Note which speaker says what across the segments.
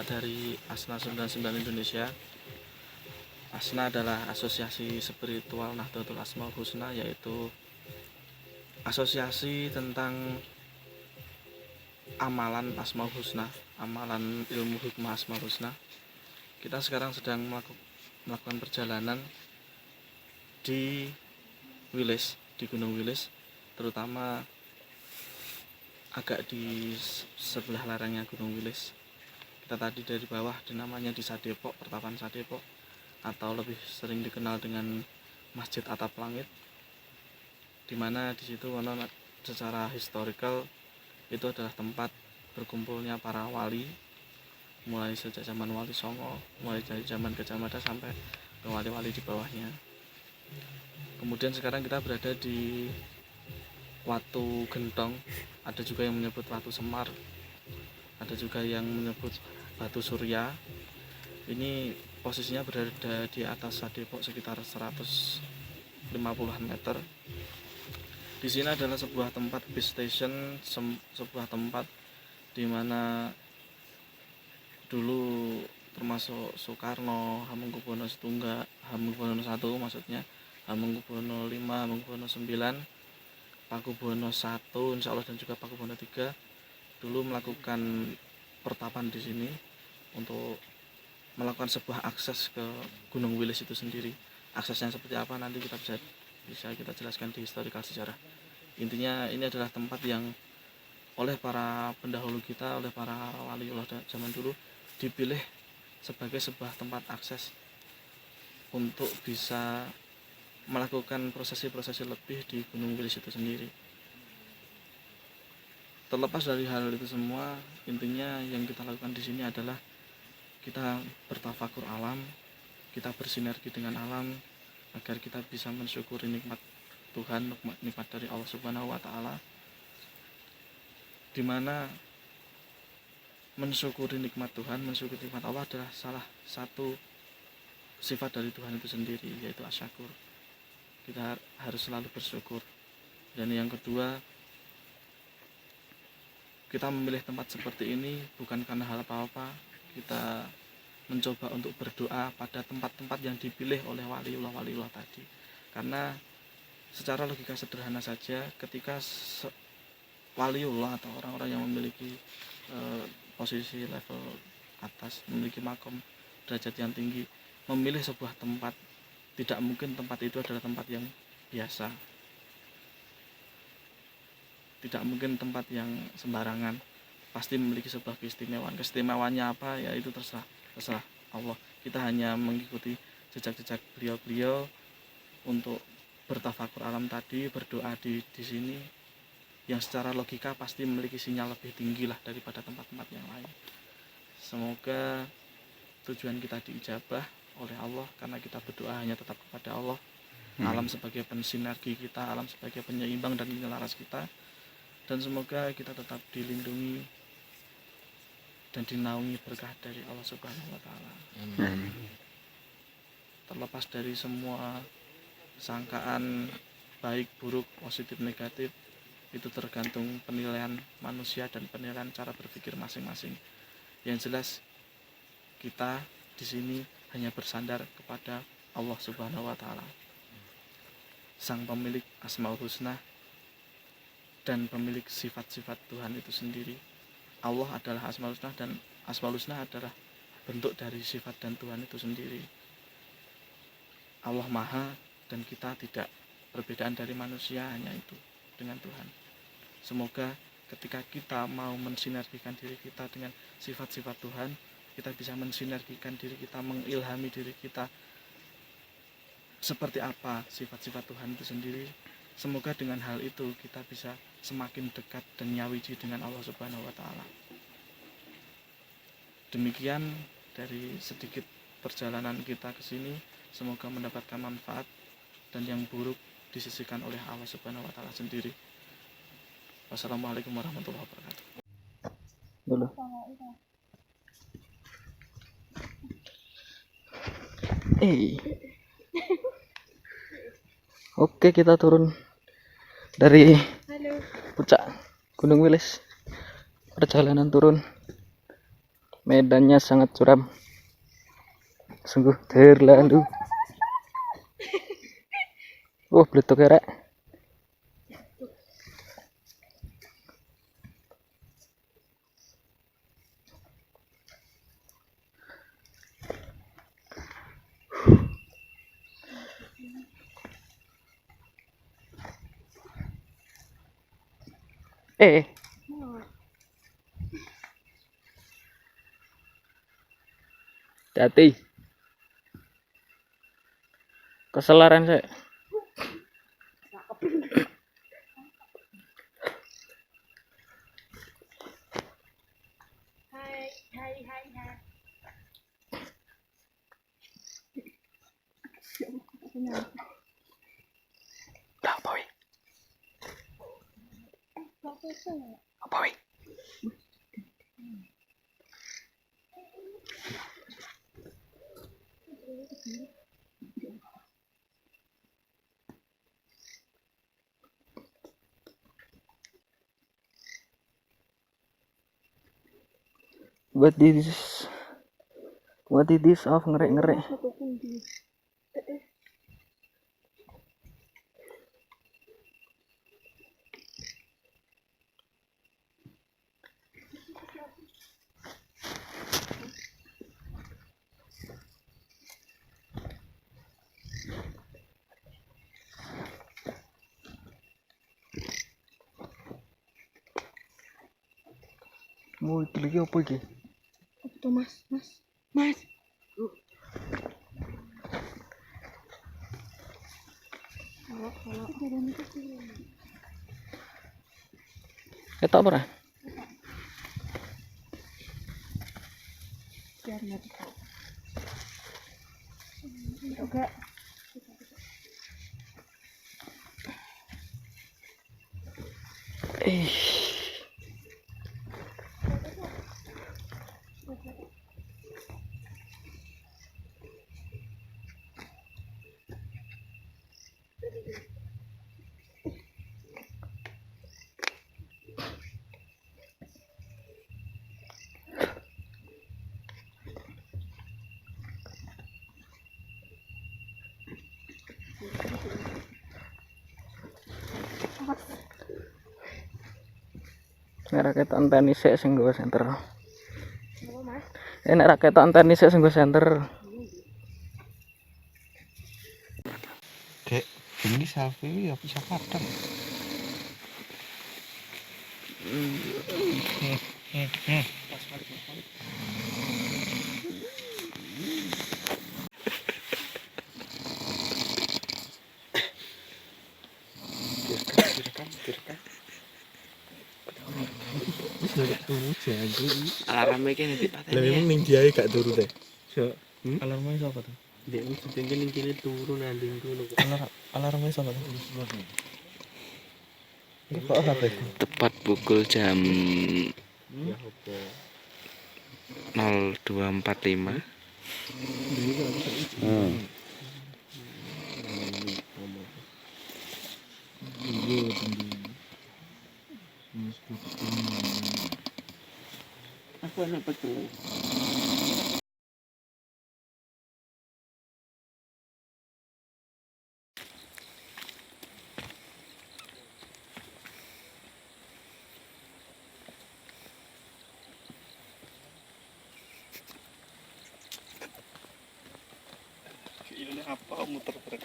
Speaker 1: dari Asna 99 Indonesia. Asna adalah asosiasi spiritual Nahdlatul Asmaul Husna, yaitu asosiasi tentang amalan Asmaul Husna, amalan ilmu hikmah Asmaul Husna. Kita sekarang sedang melakukan perjalanan di Wilis, di Gunung Wilis, terutama agak di sebelah lerengnya Gunung Wilis. Kita tadi dari bawah namanya di Sadepok, Pertapan Sadepok, atau lebih sering dikenal dengan Masjid Atap Langit, dimana di situ secara historical itu adalah tempat berkumpulnya para wali, mulai sejak zaman Wali Songo, mulai dari zaman Gajah Mada sampai ke wali-wali di bawahnya. Kemudian sekarang kita berada di Watu Gentong, ada juga yang menyebut Watu Semar, ada juga yang menyebut Batu Surya. Ini posisinya berada di atas Sadepok sekitar 150-an meter. Di sini adalah sebuah tempat base station, sebuah tempat di mana dulu termasuk Soekarno, Hamengkubuwono I, Hamengkubuwono I maksudnya, Hamengkubuwono V, Hamengkubuwono IX, Pakubuwono I, insya Allah, dan juga Pakubuwono III dulu melakukan pertapan di sini untuk melakukan sebuah akses ke Gunung Wilis itu sendiri. Aksesnya seperti apa nanti kita bisa kita jelaskan di historical sejarah. Intinya ini adalah tempat yang oleh para pendahulu kita, oleh para waliullah zaman dulu dipilih sebagai sebuah tempat akses untuk bisa melakukan prosesi-prosesi lebih di Gunung Wilis itu sendiri. Terlepas dari hal itu semua, intinya yang kita lakukan di sini adalah kita bertafakur alam, kita bersinergi dengan alam agar kita bisa mensyukuri nikmat Tuhan, nikmat dari Allah Subhanahu wa Ta'ala, dimana mensyukuri nikmat Tuhan, mensyukuri nikmat Allah adalah salah satu sifat dari Tuhan itu sendiri, yaitu asyakur. Kita harus selalu bersyukur. Dan yang kedua, kita memilih tempat seperti ini bukan karena hal apa-apa. Kita mencoba untuk berdoa pada tempat-tempat yang dipilih oleh waliullah tadi, karena secara logika sederhana saja, ketika waliullah atau orang-orang yang memiliki posisi level atas, memiliki makom derajat yang tinggi, memilih sebuah tempat, tidak mungkin tempat itu adalah tempat yang biasa, tidak mungkin tempat yang sembarangan, pasti memiliki sebuah keistimewaan. Keistimewaannya apa, ya itu terserah Allah. Kita hanya mengikuti jejak-jejak beliau untuk bertafakur alam tadi, berdoa di sini, yang secara logika pasti memiliki sinyal lebih tinggi lah daripada tempat-tempat yang lain. Semoga tujuan kita diijabah oleh Allah, karena kita berdoa hanya tetap kepada Allah. Alam sebagai pensinergi kita, alam sebagai penyeimbang dan penyelaras kita, dan semoga kita tetap dilindungi dan dinaungi berkah dari Allah Subhanahu wa Ta'ala. Terlepas dari semua sangkaan baik, buruk, positif, negatif, itu tergantung penilaian manusia dan penilaian cara berpikir masing-masing. Yang jelas kita di sini hanya bersandar kepada Allah Subhanahu wa Ta'ala, sang pemilik Asmaul Husna dan pemilik sifat-sifat Tuhan itu sendiri. Allah adalah Asmaul Husna, dan Asmaul Husna adalah bentuk dari sifat dan Tuhan itu sendiri. Allah Maha, dan kita tidak perbedaan dari manusia, hanya itu dengan Tuhan. Semoga ketika kita mau mensinergikan diri kita dengan sifat-sifat Tuhan, kita bisa mensinergikan diri kita, mengilhami diri kita seperti apa sifat-sifat Tuhan itu sendiri. Semoga dengan hal itu kita bisa semakin dekat dan nyawiji dengan Allah Subhanahu wa Ta'ala. Demikian dari sedikit perjalanan kita ke sini, semoga mendapatkan manfaat dan yang buruk disisihkan oleh Allah Subhanahu wa Ta'ala sendiri. Wassalamualaikum warahmatullahi wabarakatuh.
Speaker 2: Dulu. Oke, kita turun dari puncak Gunung Wilis. Perjalanan turun Medannya sangat curam. Sungguh terlalu. Beletuk ya, Rek. Hati. Keselaran saya. Apa weh? Apa weh? What is this of ngerek-ngerek? Mau iki apa iki?
Speaker 3: Tuh mas.
Speaker 2: Ketok apa, Ra?
Speaker 3: Biar nggak kita. Juga.
Speaker 2: Nek raket anteni sik sing nggo senter.
Speaker 3: Apa mas?
Speaker 2: Nek raket anteni sik sing nggo senter.
Speaker 1: Dek, ini selfie ya bisa kadang. Direkam. Alarmnya kan nanti patah
Speaker 4: Lah memang ning dia gak turu teh.
Speaker 1: Alarmnya siapa tuh?
Speaker 4: Dia mesti tinggal ning kene turu nanti ngono.
Speaker 1: Alarmnya siapa tuh? Ini kok HP ku?
Speaker 5: Tepat pukul jam
Speaker 4: Ya apa?
Speaker 5: 02.45.
Speaker 4: Aku anak betul.
Speaker 1: Ini apa muter terus?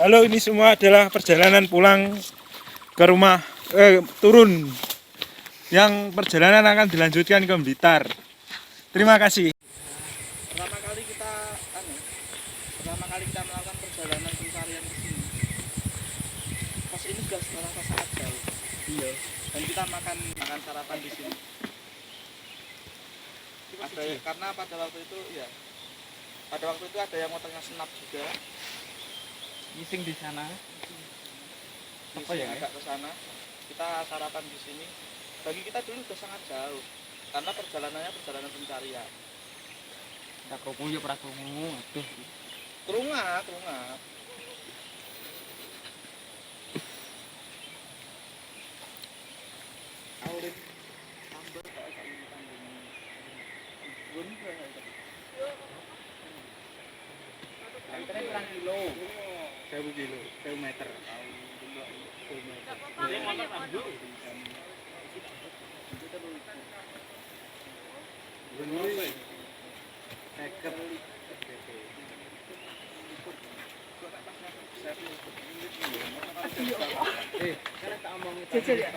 Speaker 4: Halo, ini semua adalah perjalanan pulang ke rumah, turun. Yang perjalanan akan dilanjutkan ke Blitar. Terima kasih.
Speaker 1: pertama kali kita melakukan perjalanan pencarian ke sini. Pos ini sudah terasa sangat jauh. Iya. Dan kita makan sarapan di sini. Karena pada waktu itu ada yang mau tengah senap juga.
Speaker 2: Ngising di sana.
Speaker 1: Apa ya? Agak ke sana. Kita sarapan di sini. Bagi kita dulu sudah sangat jauh. Karena perjalanannya perjalanan pencarian.
Speaker 2: Tak krungu ya ora krungu. Aduh.
Speaker 1: Kerungak. Aulin tambah kok ini tanggung. Gun
Speaker 2: Antre berapa kilo? 1000 kilo, 1000 meter.
Speaker 3: Jajal ya?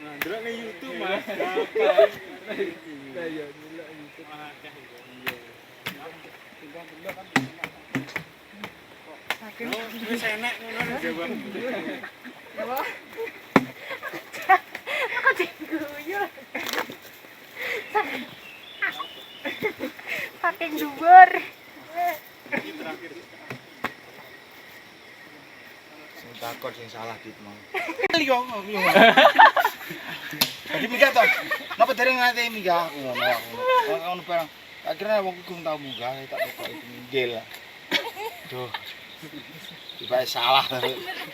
Speaker 4: Ndelok ning YouTube Mas.
Speaker 2: Lah ya ndelok YouTube.
Speaker 3: Saking
Speaker 4: Wis enek ngono jawab.
Speaker 3: apa? Aku diguyu. Saking dhuwur.
Speaker 6: Sing takon sing salah dit mau.
Speaker 4: Liyo.
Speaker 6: Jadi mikir to. Napa dereng ngate mikir aku ngono barang. Akhirnya wong iku tau munggah tak kok iki minggil. Duh. Tiba salah.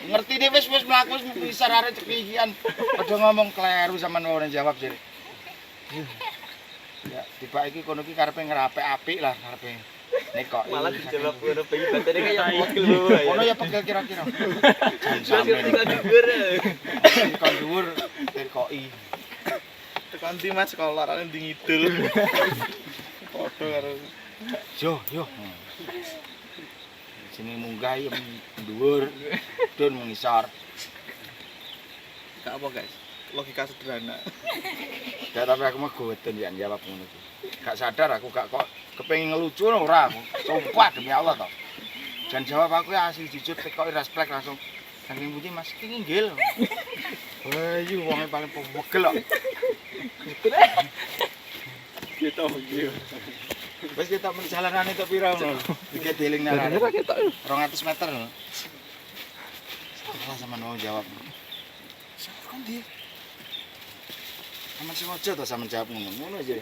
Speaker 6: Ngerti deh wis mlaku wis bisa arek cekikian. Padha ngomong kleru sampean ora jawab sih. Ya, tiba iki kono iki karepe ngrapek apik lah karepe. Nek kok
Speaker 2: Malah dijawab ngono bayi batene kayak wakil bae.
Speaker 6: kono ya pegel kira-kira.
Speaker 2: Tinggal dhuwur.
Speaker 6: Kon dhuwur terkoki.
Speaker 1: tekan ndi Mas kolorane ndi ngidul. Foto karo
Speaker 6: Yo. Sini munggah ya dhuwur, dun mengisor.
Speaker 1: gak apa guys. Logika sederhana.
Speaker 6: Ya tapi aku mah gowedan ya jawab ngono iki. Gak sadar aku gak kok kepengin ngelucu ora aku. Sumpah demi Allah to. Dan jawab aku ya asli jujur kok irasplek langsung. Saking pundi Mas iki nginggil. Wah, iki wonge paling pegel kok.
Speaker 4: Gitu iki.
Speaker 6: Wis kita perjalanan itu pira ngono. Iki deling narane. 200 meter. Salah sama mau jawab. Siapa kan dia? Sama sengaja to sama jawab ngono aja.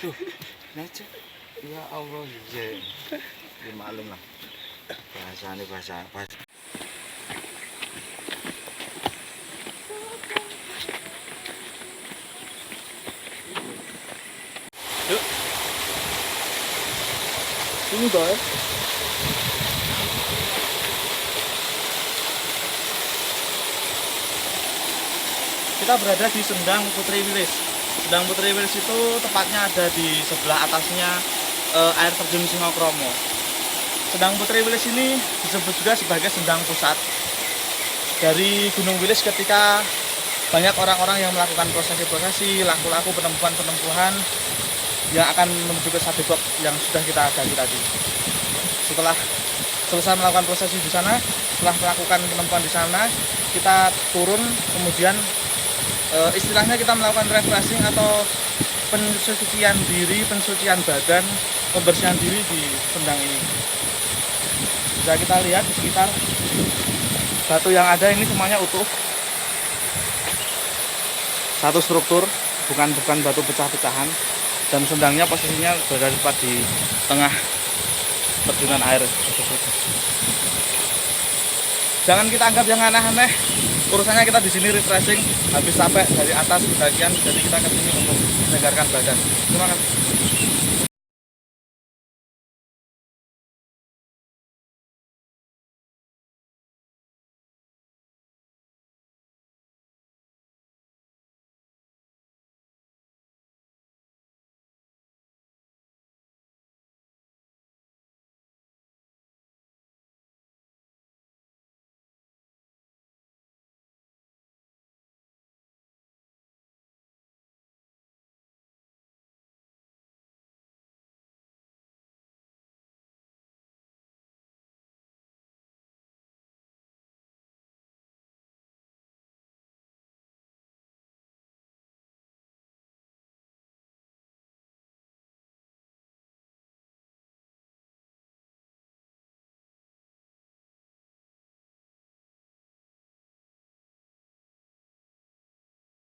Speaker 6: Tuh, nace. Ya Allah, ya. Di maklum lah. Bahasa.
Speaker 2: Ini boy.
Speaker 1: Kita berada di Sendang Putri Wilis. Sendang Putri Wilis itu tepatnya ada di sebelah atasnya air terjun Singokromo. Sendang Putri Wilis ini disebut juga sebagai Sendang Pusat dari Gunung Wilis ketika banyak orang-orang yang melakukan prosesi-prosesi, laku-laku penempuhan-penempuhan yang akan menuju ke Sadebok yang sudah kita gali tadi. Setelah selesai melakukan prosesi di sana, setelah melakukan penempuhan di sana, kita turun, kemudian istilahnya kita melakukan refreshing atau pensucian diri, pensucian badan, pembersihan diri di Sendang ini. Bisa kita lihat di sekitar batu yang ada ini semuanya utuh, satu struktur, bukan batu pecah-pecahan. dan sendangnya posisinya berada tepat di tengah terjunan air tersebut. Jangan kita anggap yang aneh-aneh. Urusannya kita di sini refreshing, habis capek dari atas bagian, jadi kita ke sini untuk menyegarkan badan. Terima kasih.